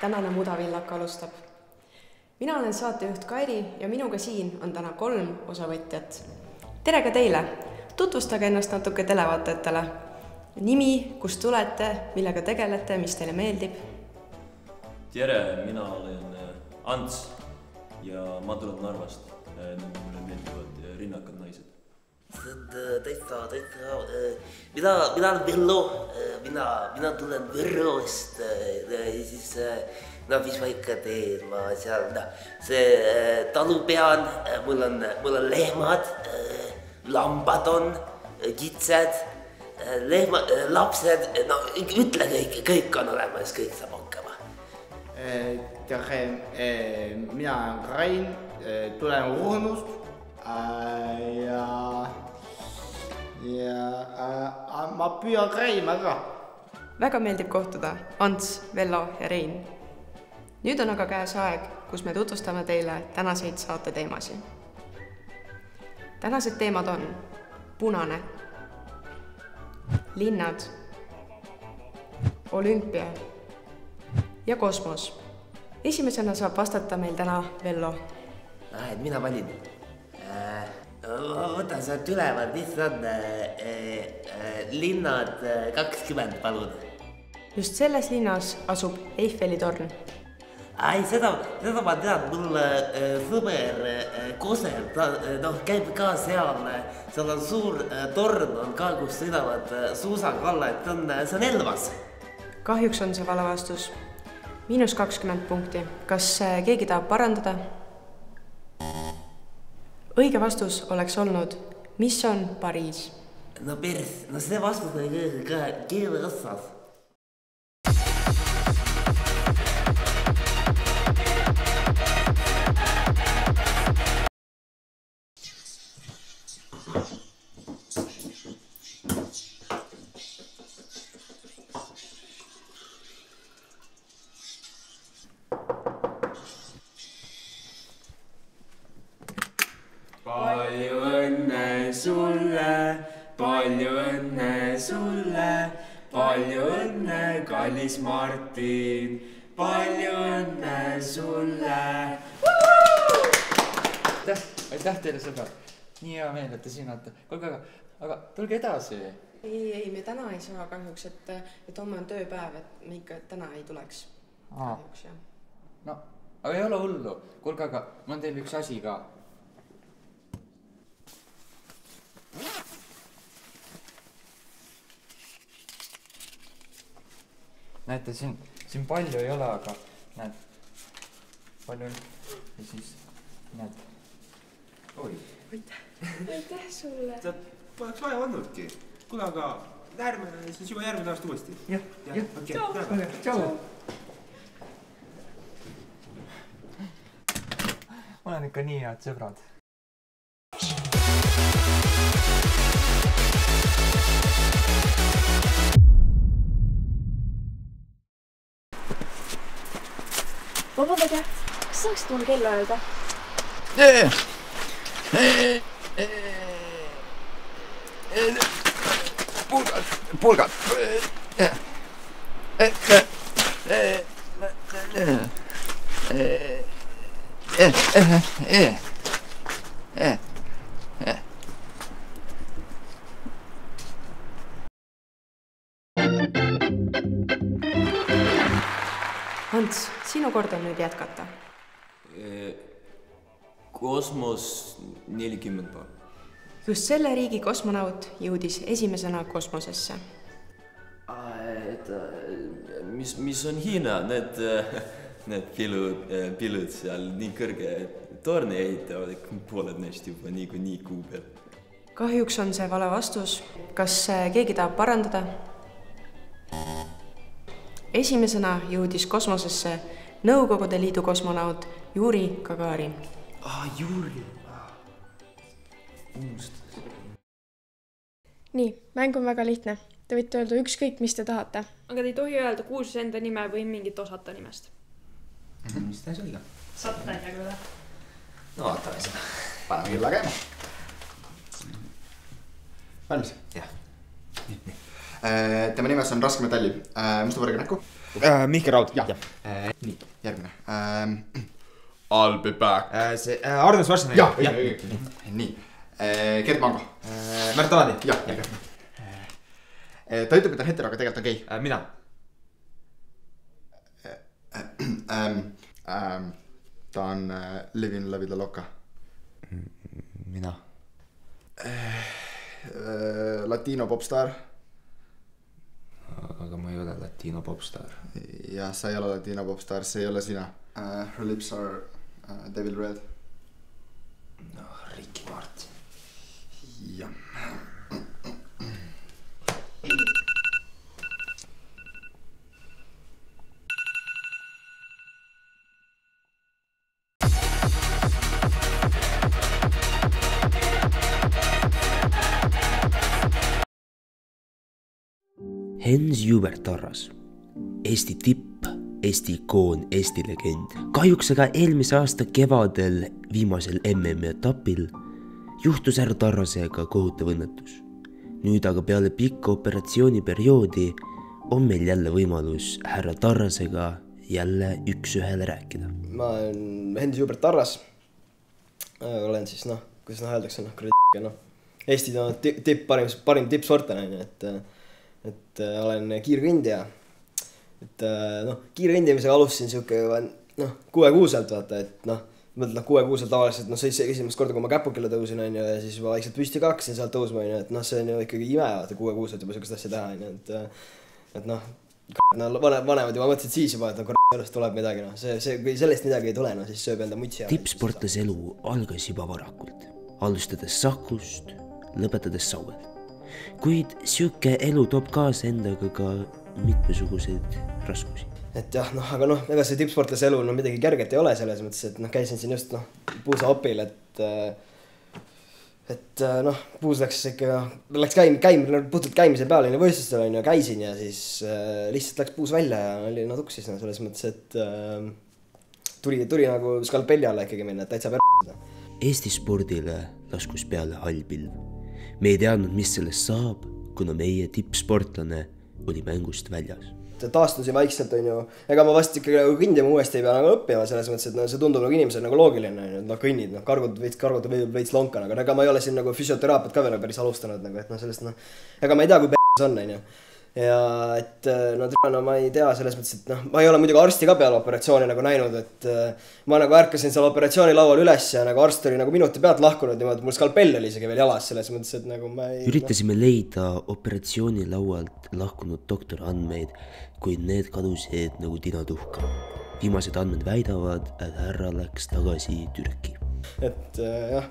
tänane Mudavillak alustab. Mina olen saatejuht Kairi ja minuga siin on täna 3 osavõtjat. Tere ka teile! Tutvustage ennast natuke televaatajatele. Nimi, kust tulete, millega tegelete, mis teile meeldib? Tere, mina olen Ants ja ma tulen Narvast. Mulle meeldivad rinnakad naised. Mina olen Vello, mina tulen Võrrost, siis mis ma ikka teen, ma seal, see talu pean, mul on lehmad, lambad on, kitsed, lapsed, no ütle kõik on olemas, kõik saab hakkama. Tere, mina olen Rain, tulen Ruhnust ja ma püüan käima ka. Väga meeldib kohtuda Ants, Vello ja Rein. Nüüd on aga käes aeg, kus me tutvustame teile tänaseid saate teemasid. Tänased teemad on punane, linnad, olümpia ja kosmos. Esimesena saab vastata meil täna Vello. Et mina valin. Võta sealt üleval, mis on linnad 20, palun. Just selles linnas asub Eiffeli torn. Seda ma tean, mul sõber Kosel, käib ka seal on suur torn, on ka, kus sõidavad suusaga alla, et see on Elvas. Kahjuks on see vale vastus. -20 punkti. Kas keegi tahab parandada? Õige vastus oleks olnud, mis on Pariis? No see vastus oli ka keele otsas. Palju õnne, kallis Martin, palju õnne sulle. Aitäh teile, sõbrad. Nii hea meel, et te siin olete. Aga tulge edasi. Ei, me täna ei saa kahjuks, et homme on tööpäev, et me ikka täna ei tuleks. Kahjuks, jah. No, aga ei ole hullu. Kuulge, aga ma on teil üks asi ka. Näete, siin palju ei ole, aga näed, palju on ja siis näed. Oi. Aitäh sulle. Sa poleks vaja olnudki. Kuule, aga siis juba järgmine aasta uuesti. Jah. Okei. Tšau. Ma olen ikka nii head sõbrad. Vabandage, kas saaksid mulle kella öelda? Pulgad. Ants, sinu kord on nüüd jätkata. Kosmos 40 paar. Just selle riigi kosmonaut jõudis esimesena kosmosesse. Mis on Hiina? Need pilud seal nii kõrge torni ehitavad, pooled neist juba nii kuu peal. Kahjuks on see vale vastus. Kas keegi tahab parandada? Esimesena jõudis kosmosesse Nõukogude Liidu kosmonaut Juri Gagarin. Juri. Unustas. Nii, mäng on väga lihtne. Te võite öelda ükskõik, mis te tahate. Aga te ei tohi öelda kuulsus enda nime või mingit osata nimest. Mis ta öelda? Saate täiega üle. No vaatame seda. Paneme külla käima. Valmis? Jah. Nii. Tema nimes on Raske Metalli. Musta võrge näkku. Mihkel Raud. Nii, järgmine. I'll be back. See Arnold Schwarzenegger. Jah. Nii. Gert Mango. Märt Aladi. Jah. Ta ütleb, et on hetero, aga tegelikult on gei. Mina. Ta on Livin La Vida Loca. Mina. Latino popstar. Aga ma ei ole latino popstar. Jah, sa ei ole latino popstar, see ei ole sina. Her lips are devil red. No, Ricky Martin. Jah. Hens Jubert Arras, Eesti tipp, Eesti ikoon, Eesti legend. Kahjuks aga eelmise aasta kevadel viimasel MM etapil juhtus härra Tarrasega kohutav õnnetus. Nüüd aga peale pikka operatsiooniperioodi on meil jälle võimalus härra Tarrasega jälle üks-ühele rääkida. Ma olen Hens Jubert Arras. Olen siis, kuidas öeldakse, Eesti tipp, parim tippsportlane, et olen kiirkõndija. Kiirkõndimisega alustasin siuke 6-kuuselt, vaata, et mõtled 6-kuuselt tavaliselt, see esimest korda, kui ma käpukile tõusin, ja siis juba vaikselt püsti ka hakkasin sealt tõusma, et see on ju ikkagi ime, vaata, 6-kuuselt juba siukest asja teha, et vanemad juba mõtlesid siis juba, et sellest tuleb midagi, kui sellest midagi ei tule, siis sööb enda mutsi. Tippsportlase elu algas juba varakult, alustades Sakust, lõpetades Sauel. Kuid siuke elu toob kaasa endaga ka mitmesuguseid raskusi. Et jah, aga ega see tippsportlase elu midagi kerget ei ole selles mõttes, et käisin siin just puusaopil, et puus läks puhtalt käimise peale võistlustel ja käisin ja siis lihtsalt läks puus välja ja oli tuksis selles mõttes, et tuli nagu skalpelli alla ikkagi minna, et täitsa perda. Eesti spordile laskus peale hallpilv. Me ei teadnud, mis sellest saab, kuna meie tippsportlane oli mängust väljas. Taastusin vaikselt, ega ma vast ikkagi kõndima uuesti ei pea õppima selles mõttes, et see tundub inimesel loogiline, kõnnid, kargud veits lonkan, aga ega ma ei ole siin füsioteraapiat ka veel päris alustanud, et sellest, ega ma ei tea, kui p***s on, ja et ma ei tea selles mõttes, et ma ei ole muidugi arsti ka peale operatsiooni näinud, et ma ärkasin seal operatsioonilaual üles ja arst oli minuti pealt lahkunud niimoodi, mul skalpell oli isegi veel jalas selles mõttes, et ma ei... Üritasime leida operatsioonilaualt lahkunud doktori andmeid, kuid need kadusid nagu tinatuhka. Viimased andmed väidavad, et härra läks tagasi Türki. Et jah,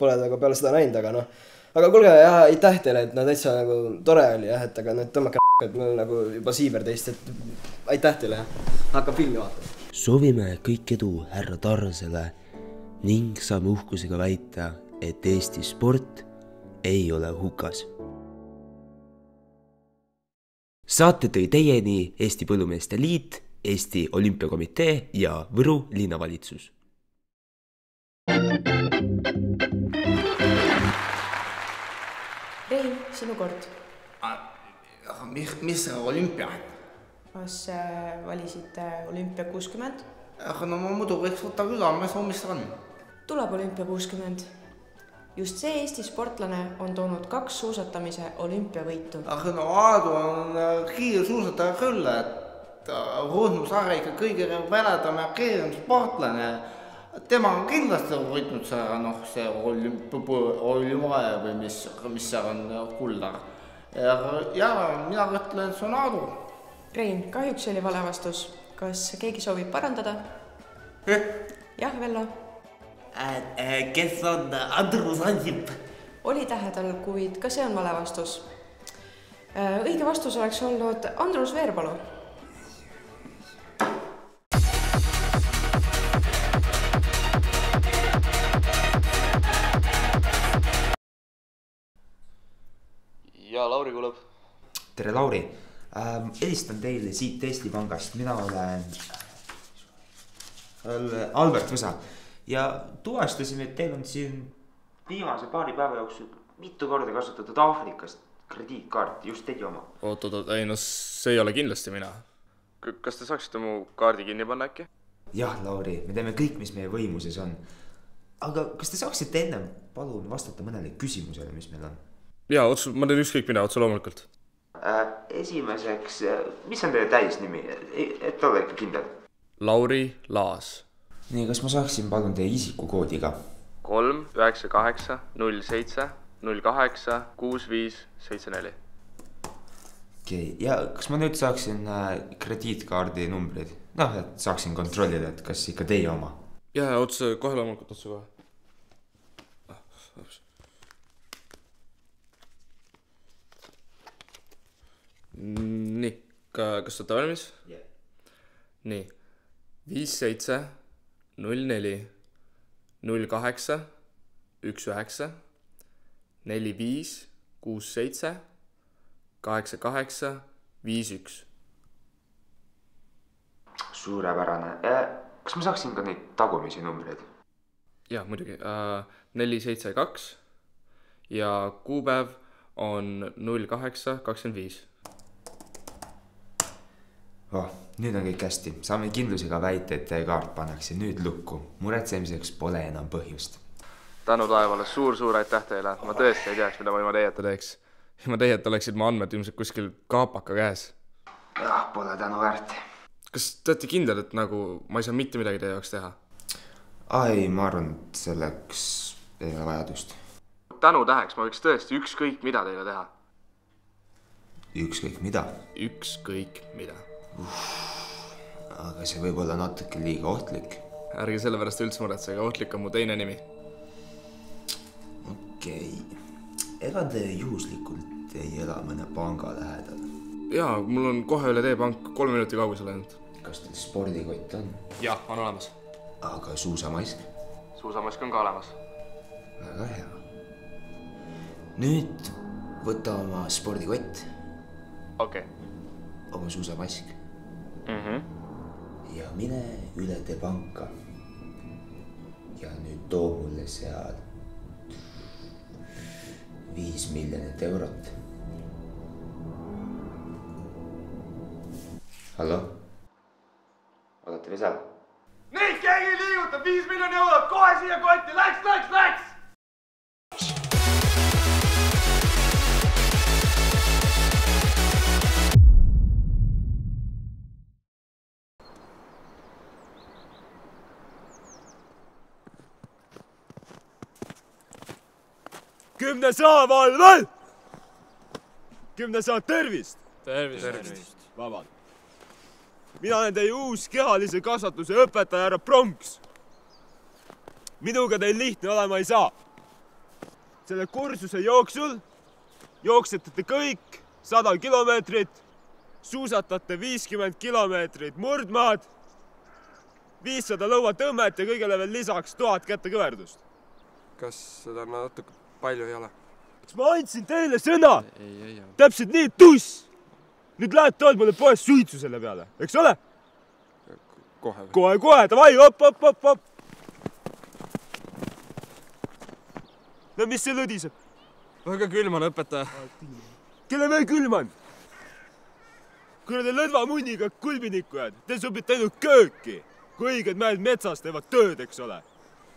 pole peale seda näinud, aga kuulge, aitäh teile, et täitsa tore oli, et aga tõmmake et mul juba siiver teist, et aitäh teile, hakkab filmi vaatama. Soovime kõik edu härra Tarrasele ning saame uhkusega väita, et Eesti sport ei ole hukas. Saate tõi teieni Eesti Põllumeeste Liit, Eesti Olümpiakomitee ja Võru linnavalitsus. Rein, sinu kord. Mis see olümpia? Kas valisite olümpia 60? Ma muidu võiks võtta külamees, mis see on? Tuleb olümpia 60. Just see Eesti sportlane on toonud 2 suusatamise olümpiavõitu. Aadu on kiirsuusataja küll, et Ruhnu Saare ikka kõige väledam ja kiirem sportlane. Tema on kindlasti võitnud see olümpiavaja või mis see on kuldar. Ja mina ütlen, et see on Aadu. Rein, kahjuks oli vale vastus. Kas keegi soovib parandada? Jah, Vello. Kes on Andrus Ansip? Oli tähedal, kuid ka see on vale vastus. Õige vastus oleks olnud Andrus Veerpalu. Ja Lauri kuuleb. Tere, Lauri. Helistan teile siit Eesti Pangast. Mina olen Albert Võsa. Ja tuvastasime, et teil on siin viimase paari päeva jooksul mitu korda kasutatud Aafrikast krediitkaart, just tegi oma. Oot, ei no see ei ole kindlasti mina. Kas te saaksite mu kaardi kinni panna äkki? Jah, Lauri, me teeme kõik, mis meie võimuses on. Aga kas te saaksite enne palun vastata mõnele küsimusele, mis meil on? Jaa, ma teen ükskõik mida, otse loomulikult. Esimeseks, mis on teie täisnimi, et ole ikka kindel? Lauri Laas. Nii, kas ma saaksin palun teie isikukoodi ka? 3 98 07 08 65 74. Okei, ja kas ma nüüd saaksin krediitkaardi numbrid? Noh, et saaksin kontrollida, et kas ikka teie oma? Jaa, otse kohe loomulikult, otse kohe. Nii, kas olete valmis? Jah. Nii, 57 04 08 19 45 67 88 51. Suurepärane. Kas ma saaksin ka neid tagumisi numbreid? Jaa, muidugi. 472 ja kuupäev on 0825. Nüüd on kõik hästi. Saame kindlusega väita, et teie kaart pannakse nüüd lukku. Muretsemiseks pole enam põhjust. Tänu taevale, suur aitäh teile. Ma tõesti ei teaks, mida ma ilma teieta teeks. Ilma teieta oleksid ma andmed ilmselt kuskil kaapaka käes. Jah, pole tänu väärt. Kas te olete kindlad, et nagu ma ei saa mitte midagi teie jaoks teha? Ei, ma arvan, et selleks ei ole vajadust. Tänu täheks, ma võiks tõesti ükskõik mida teile teha. Ükskõik mida? Ükskõik mida. Aga see võib olla natuke liiga ohtlik. Ärge selle pärast üldse muretsege, ohtlik on mu teine nimi. Okei. Ega te juhuslikult ei ela mõne panga lähedal? Jaa, mul on kohe üle tee pank 3 minuti kaugusel ainult. Kas teil spordikott on? Jah, on olemas. Aga suusamask? Suusamask on ka olemas. Väga hea. Nüüd võta oma spordikott. Okei. Oma suusamask. Ja mine üle tee panka. Ja nüüd too mulle seal 5 miljonit eurot. Hallo? Olete või seal? Neid keegi liigutab 5 miljoni eurot, kohe siia kotti, läks! Kümnesaa valvel! Kümnesaa tervist! Tervist. Vabalt. Mina olen teie uus kehalise kasvatuse õpetaja härra Pronks. Minuga teil lihtne olema ei saa. Selle kursuse jooksul jooksete te kõik 100 kilomeetrit, suusatate 50 kilomeetrit murdmaad, 500 lõuatõmmet ja kõigele veel lisaks 1000 kätekõverdust. Kas seda natuke palju ei ole? Kas ma andsin teile sõna? Ei. Täpselt nii, tuss! Nüüd lähed tood mulle poes suitsu selle peale, eks ole? Kohe, davai, op! No mis see lõdiseb? Väga külm on õpetaja. Kelle veel külm on? Kuna te lõdva munniga kulbinikujad, te sobite ainult kööki, kui õiged mäed metsas teevad tööd, eks ole.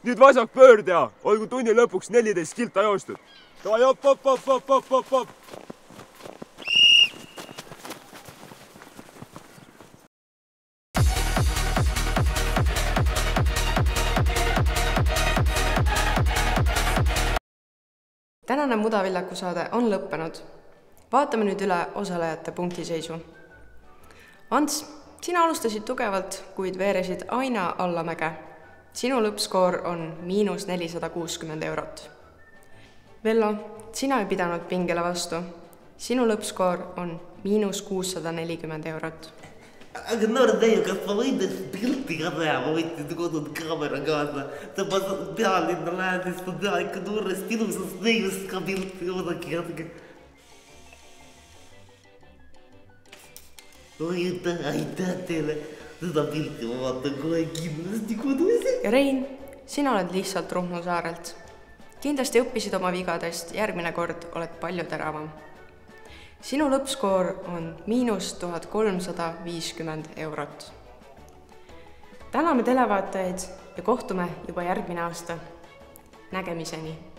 Nüüd vasak pöördea, olgu tunni lõpuks 14 kilta joostud. Davai, op! Tänane Mudavillaku saade on lõppenud. Vaatame nüüd üle osalejate punktiseisu. Ants, sina alustasid tugevalt, kuid veeresid aina allamäge. Sinu lõppskoor on -460 eurot. Vello, sina ei pidanud pingele vastu. Sinu lõppskoor on -640 eurot. Aga noor teie, kas ma võin teist pilti ka teha? Ma võtsin kodud kaamera kaasa. Ma pealinna lähedest, ma teha ikka noorest ilusast neist ka pilti. Oodake jätke. Aitäh teile. Seda pilti ma vaatan kohe kindlasti kodus. Ja Rein, sina oled lihtsalt Ruhnu saarelt. Kindlasti õppisid oma vigadest, järgmine kord oled palju teravam. sinu lõppskoor on –1350 eurot. Täname televaatajaid ja kohtume juba järgmine aasta. Nägemiseni!